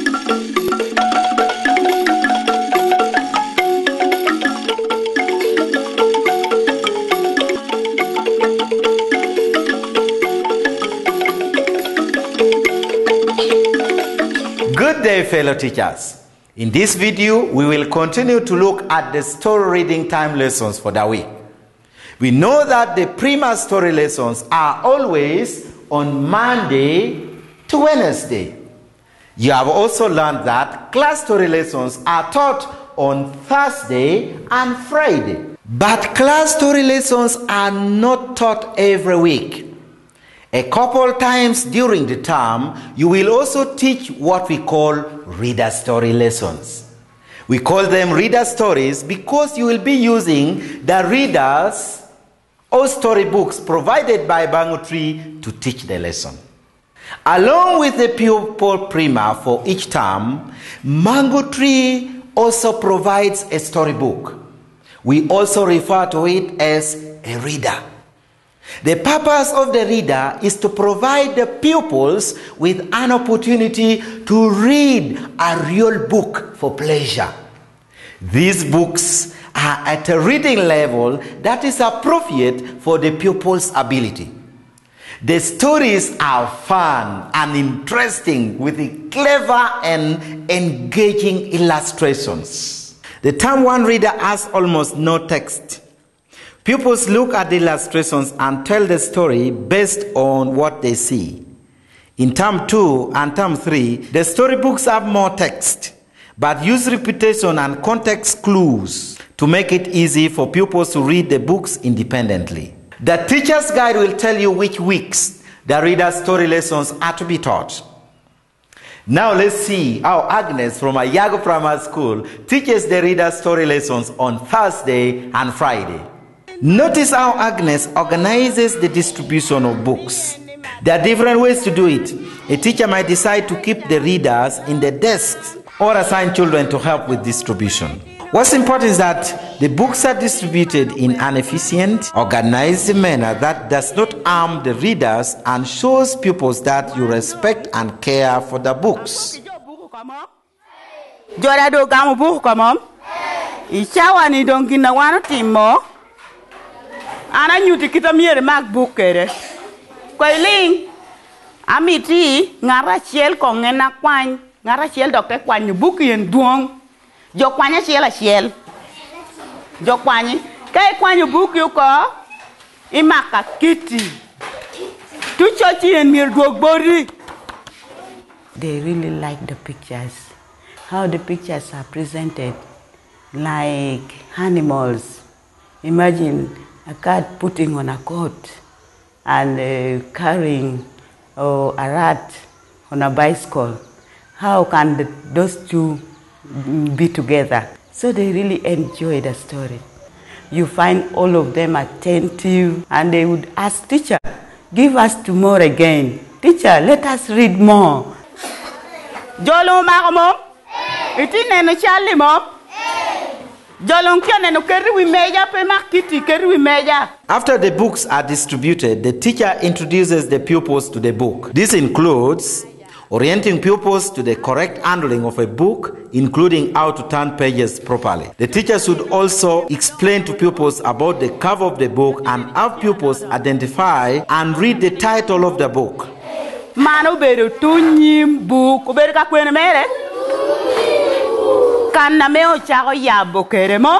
Good day, fellow teachers. In this video, we will continue to look at the story reading time lessons for the week. We know that the Prima story lessons are always on Monday to Wednesday. You have also learned that class story lessons are taught on Thursday and Friday. But class story lessons are not taught every week. A couple times during the term, you will also teach what we call reader story lessons. We call them reader stories because you will be using the readers or storybooks provided by Lango Tree to teach the lesson. Along with the pupil Prima for each term, Lango Tree also provides a storybook. We also refer to it as a reader. The purpose of the reader is to provide the pupils with an opportunity to read a real book for pleasure. These books are at a reading level that is appropriate for the pupils' ability. The stories are fun and interesting with the clever and engaging illustrations. The Term 1 reader has almost no text. Pupils look at the illustrations and tell the story based on what they see. In Term 2 and Term 3, the storybooks have more text, but use repetition and context clues to make it easy for pupils to read the books independently. The teacher's guide will tell you which weeks the reader story lessons are to be taught. Now let's see how Agnes from Ayago Primary School teaches the reader story lessons on Thursday and Friday. Notice how Agnes organizes the distribution of books. There are different ways to do it. A teacher might decide to keep the readers in the desks or assign children to help with distribution. What's important is that the books are distributed in an efficient, organized manner that does not harm the readers and shows pupils that you respect and care for the books. Ana nyuti kita miere mag book kere. Koi ling amiti ngara chiel kongena kwany ngara chiel dokte kwany book yen duong jo kwanya chiel a chiel jo kwany kai kwany book yu ko imaka kiti tu chochi yen mir duog bori. They really like the pictures, how the pictures are presented, like animals. Imagine a cat putting on a coat and carrying a rat on a bicycle. How can those two be together? So they really enjoy the story. You find all of them attentive and they would ask, teacher, give us two more again. Teacher, let us read more. Jolo mom? Itine no Charlie mom? After the books are distributed, the teacher introduces the pupils to the book. This includes orienting pupils to the correct handling of a book, including how to turn pages properly. The teacher should also explain to pupils about the cover of the book and have pupils identify and read the title of the book. Kana meo chago ya bokere mo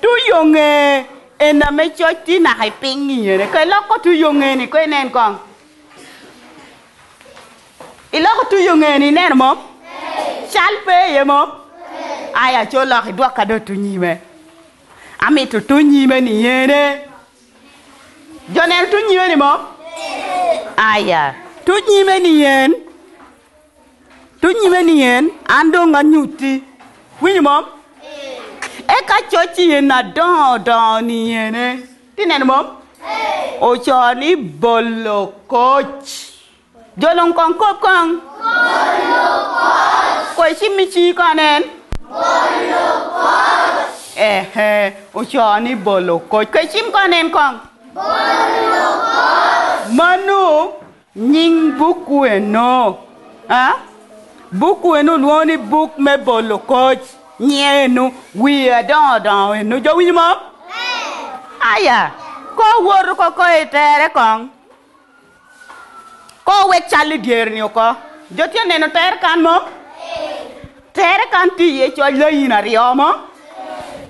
tu yonge ena me choti na hai pingi yere kai loko tu yonge ni ko nen kong iloko tu yonge ni nen mo chalpe ye mo aya chola hi dwa kado tu nyime ami tu nyime ni yere jonen tu nyime ni mo aya tu nyime ni yen tu nyime ni yen ando nga nyuti winyi mom eka chochi yen na don ni yene tinen mom o choni bolo coach jolong kong kop kong bolo coach ko chimichi kanen bolo coach o choni bolo coach ko chim kanen kong bolo coach manu nying buku eno ha book wenu luoni book me bolo coach nyenu we don enu jo winyo mo aya ko wor ko etere kon ko we chali dier ni ko joti neno ter kan mo ter kan ti ye cho leina riomo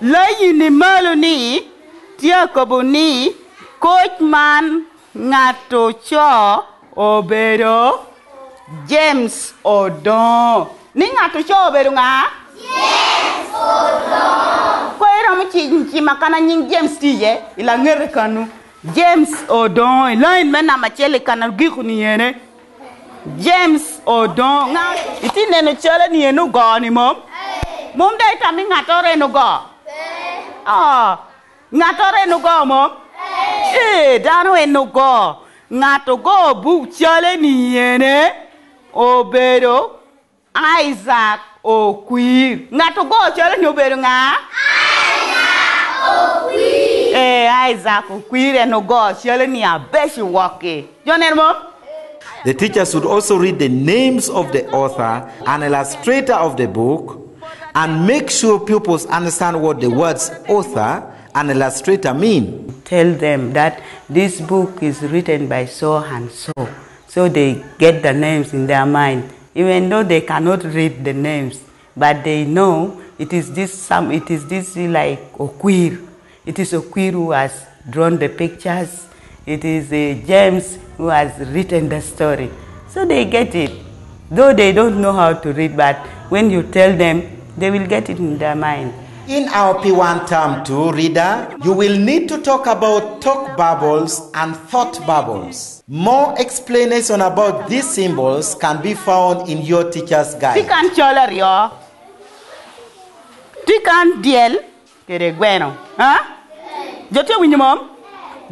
leini malu ni tia ko boni coach man ngato cho obedo James Odon ni ngato cho obedo nga James Odon ko era mo chi makana nying James tiye ila ngere kanu James Odon line mena machele kana giku ni yene James Odon nga iti neno chele ni enu go ni mom dai tami ngato re no go ngato re no go mom dano enu go ngato go bu chele ni yene obedo Isaac Okwir ngato go chele ni obedo nga Isaac Okwir Isaac Okwir enu go chele ni abeshi woke joner mom. The teacher should also read the names of the author and illustrator of the book and make sure pupils understand what the words author and illustrator mean. Tell them that this book is written by so and so they get the names in their mind, even though they cannot read the names, but they know it is this like Okwir. It is Okwir who has drawn the pictures. It is James who has written the story. So they get it. Though they don't know how to read, but when you tell them, they will get it in their mind. In our P1 Term 2, reader, you will need to talk about talk bubbles and thought bubbles. More explanation about these symbols can be found in your teacher's guide. Tikan cholar yo. Tikan diel kere bueno. Jote winyo mom?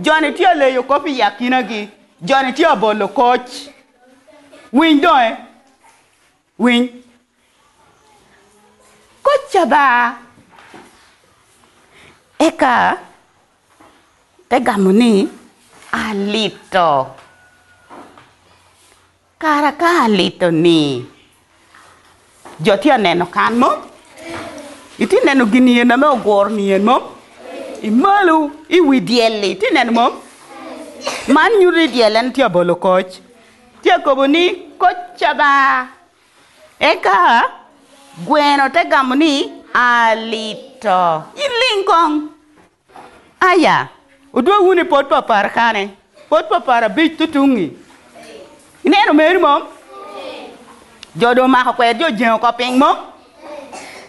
Johnny tia le yo copy yakina gi. Johnny tia bolo coach. Win do win. Coach ba. Eka tegamuni alito. Karaka alito ni. Jotia neno kan mo? Iti neno gini na me ogor ni mo? Imalu iwidiele iti neno mo? Man yuri dielen tia bolo coach. Tia kobuni coach ba. Eka gweno tegamuni alito. Ilingkong. Aya. Udwa wuni pot papar kane. Pot papar bich tutungi. Ineno meri mom? Jodo mako kwe jo jen ko ping mom?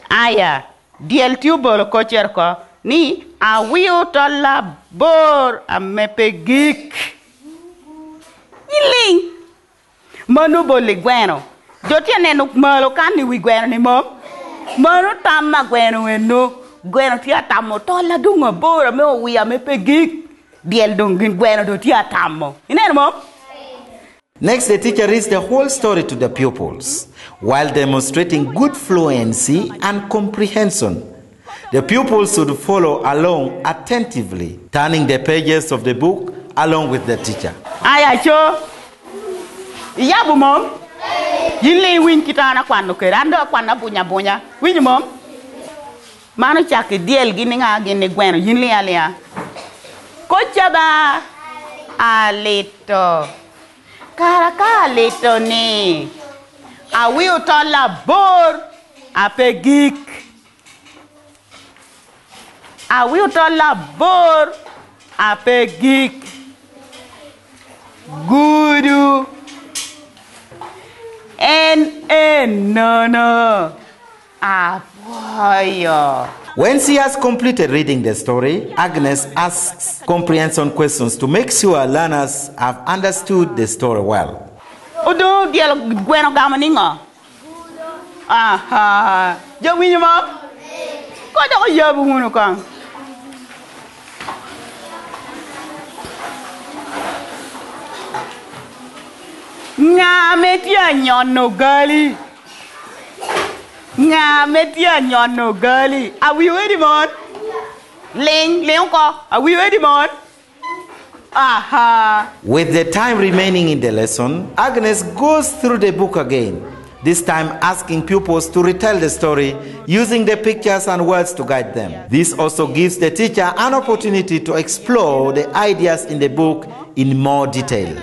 Aya. Diel tiu bolo kocher ko. Ni awiyo to labor a mepe gik. Iling. Manu boli gweno. Jotia neno malo kani wi gweno ni mom? Manu tamma gweno eno. Gweno tia tamo to la dunga bora me wi a mepe gik. Diel dongin gweno do tia tamo. Ineno mom? Next, the teacher reads the whole story to the pupils while demonstrating good fluency and comprehension. The pupils should follow along attentively, turning the pages of the book along with the teacher. Aya cho. Iyabu mom? Yinli win kitana kwano kerando kwana bunya. Win mom? Manu chaki diel gini nga gini gweno yinli alia. Kocha ba alito. Karaka alito ni. Awi utola bor apegik. Awi utola bor apegik. Guru. No. Apoyo. When she has completed reading the story, Agnes asks comprehension questions to make sure learners have understood the story well. Odo diel gweno gamaninga. Aha. Jo winyo mo? Ko do yabu hunu kan. Ngametia nyono gali. Ngametia nyono gali. Are we ready, mon? Ling ko. Are we ready, mon? Aha. With the time remaining in the lesson, Agnes goes through the book again, this time asking pupils to retell the story using the pictures and words to guide them. This also gives the teacher an opportunity to explore the ideas in the book in more detail.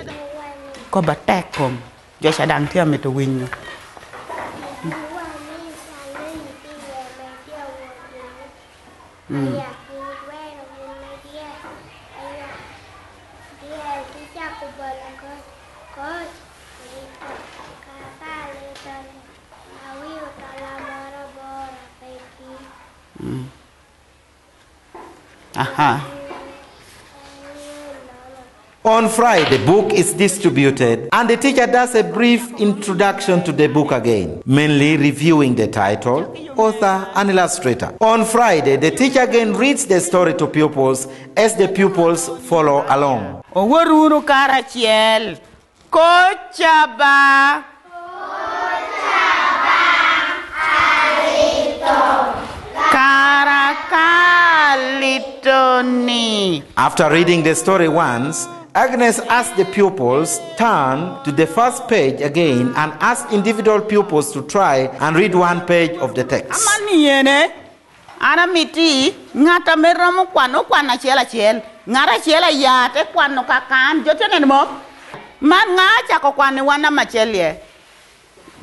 On Friday, the book is distributed and the teacher does a brief introduction to the book again, mainly reviewing the title, author, and illustrator. On Friday, the teacher again reads the story to pupils as the pupils follow along. After reading the story once, Agnes asked the pupils turn to the first page again and asked individual pupils to try and read one page of the text.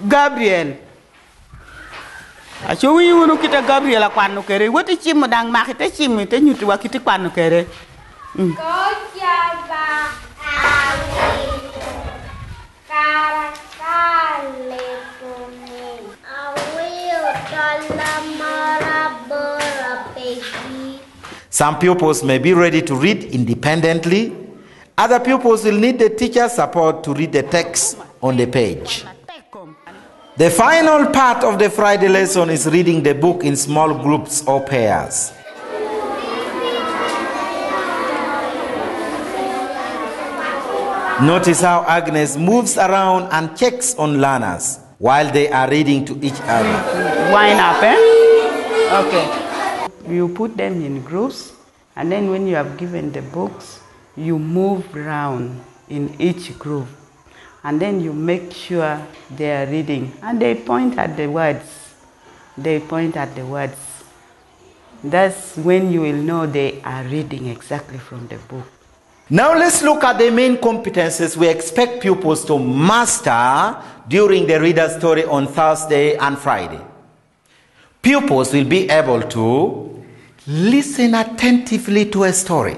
Gabriel. Acho unu kita Gabriel kwanu kere woti chimu dang makite chimu te nyuti wakiti kwanu kere. Some pupils may be ready to read independently. Other pupils will need the teacher's support to read the text on the page. The final part of the Friday lesson is reading the book in small groups or pairs. Notice how Agnes moves around and checks on learners while they are reading to each other. Wind up, eh? Okay. You put them in groups, and then when you have given the books, you move around in each group. And then you make sure they are reading. And they point at the words. They point at the words. That's when you will know they are reading exactly from the book. Now let's look at the main competences we expect pupils to master during the reader story on Thursday and Friday. Pupils will be able to listen attentively to a story,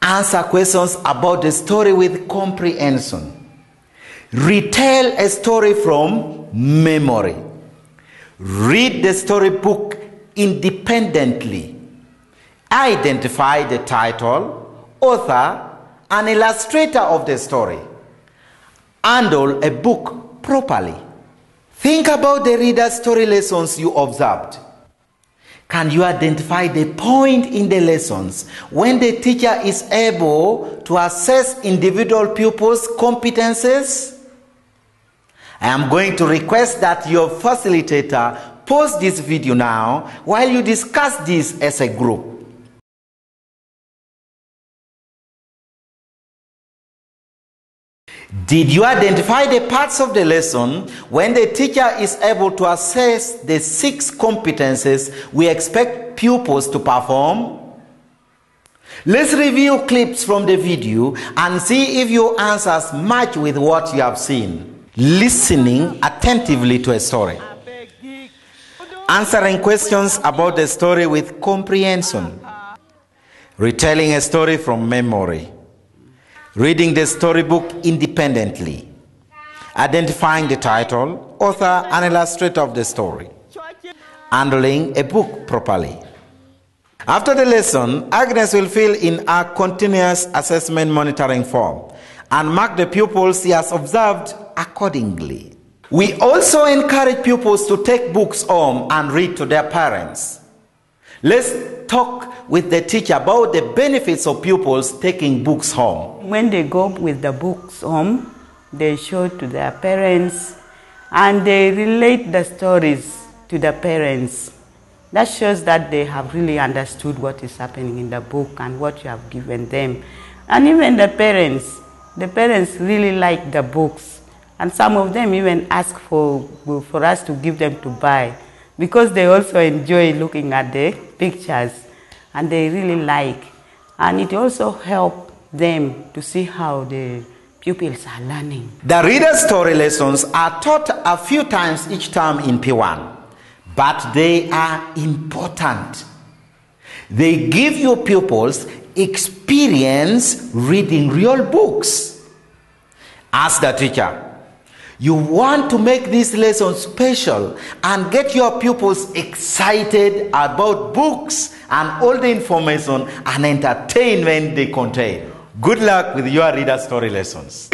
answer questions about the story with comprehension, retell a story from memory, read the storybook independently, identify the title, author, and illustrator of the story, handle a book properly. Think about the reader story lessons you observed. Can you identify the point in the lessons when the teacher is able to assess individual pupils' competences? I am going to request that your facilitator pause this video now while you discuss this as a group. Did you identify the parts of the lesson when the teacher is able to assess the 6 competences we expect pupils to perform? Let's review clips from the video and see if your answers match with what you have seen. Listening attentively to a story. Answering questions about the story with comprehension. Retelling a story from memory. Reading the storybook independently, identifying the title, author, and illustrator of the story, handling a book properly. After the lesson, Agnes will fill in a continuous assessment monitoring form and mark the pupils she has observed accordingly. We also encourage pupils to take books home and read to their parents. Let's talk with the teacher about the benefits of pupils taking books home. When they go with the books home, they show to their parents and they relate the stories to the parents. That shows that they have really understood what is happening in the book and what you have given them. And even the parents really like the books And some of them even ask for us to give them to buy because they also enjoy looking at the pictures and they really like. And it also helps them to see how the pupils are learning. The reader story lessons are taught a few times each term in P1, but they are important. They give your pupils experience reading real books. As the teacher, you want to make these lessons special and get your pupils excited about books and all the information and entertainment they contain. Good luck with your reader story lessons.